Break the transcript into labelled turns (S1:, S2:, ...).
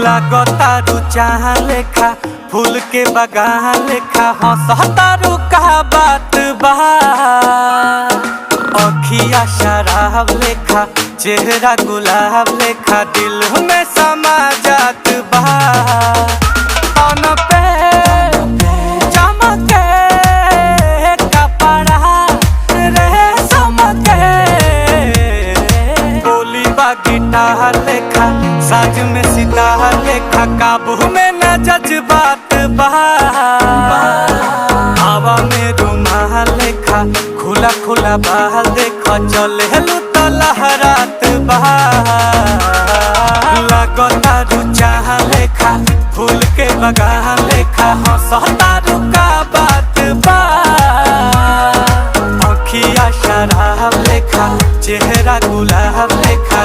S1: लागतारू चाह लेखा फूल के बगान लेखा हंसतारू का बात बा। अखिया शराब लेखा चेहरा गुलाब लेखा दिल में समा जात बा। तन पे चमके कपड़ा रेशम के बोली बा गिटार लेखा साज में सितार लेखा काबू में न जज्बात बा। हवा में रुमाल लेखा खुला खुला बाल देखा चले तो लहरात बा। लागतारू चाह लेखा फूल के बगान लेखा हंसतारू का बात बा। अखिया शराब लेखा चेहरा गुलाब लेखा